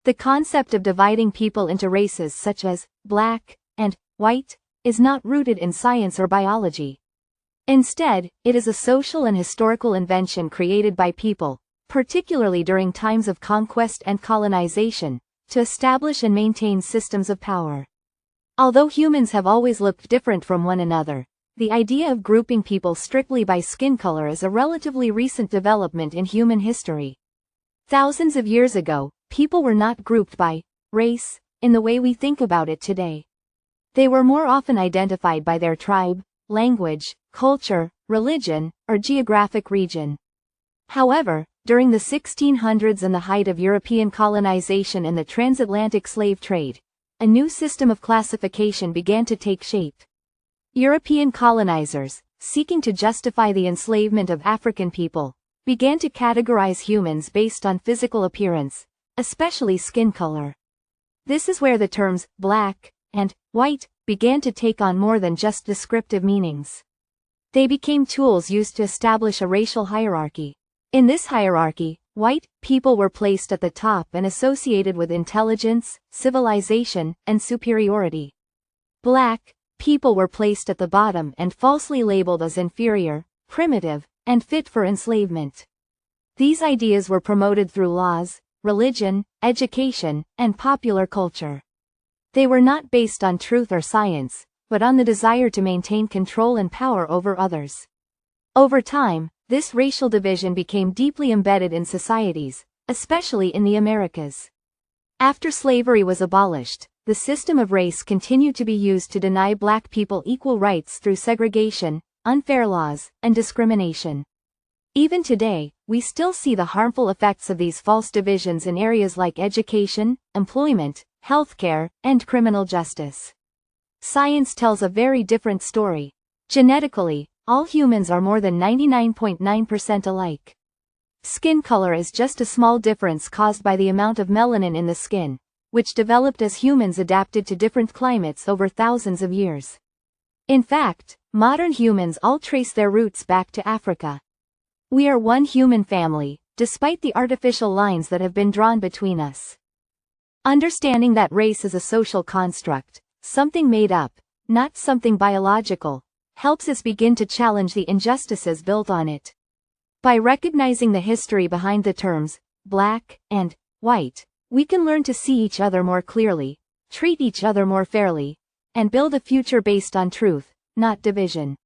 The concept of dividing people into races such as black and white is not rooted in science or biology. Instead, it is a social and historical invention created by people, particularly during times of conquest and colonization, to establish and maintain systems of power. Although humans have always looked different from one another, the idea of grouping people strictly by skin color is a relatively recent development in human history. Thousands of years ago, people were not grouped by race in the way we think about it today. They were more often identified by their tribe, language, culture, religion, or geographic region. However, during the 1600s and the height of European colonization and the transatlantic slave trade, a new system of classification began to take shape. European colonizers, seeking to justify the enslavement of African people, began to categorize humans based on physical appearance, especially skin color. This is where the terms black and white began to take on more than just descriptive meanings. They became tools used to establish a racial hierarchy. In this hierarchy, white people were placed at the top and associated with intelligence, civilization, and superiority. Black people were placed at the bottom and falsely labeled as inferior, primitive, and fit for enslavement. These ideas were promoted through laws, religion, education, and popular culture. They were not based on truth or science, but on the desire to maintain control and power over others. Over time, this racial division became deeply embedded in societies, especially in the Americas. After slavery was abolished, the system of race continued to be used to deny black people equal rights through segregation, unfair laws, and discrimination. Even today, we still see the harmful effects of these false divisions in areas like education, employment, healthcare, and criminal justice. Science tells a very different story. Genetically, all humans are more than 99.9% alike. Skin color is just a small difference caused by the amount of melanin in the skin, which developed as humans adapted to different climates over thousands of years. In fact, modern humans all trace their roots back to Africa. We are one human family, despite the artificial lines that have been drawn between us. Understanding that race is a social construct, something made up, not something biological, helps us begin to challenge the injustices built on it. By recognizing the history behind the terms black and white, we can learn to see each other more clearly, treat each other more fairly, and build a future based on truth, not division.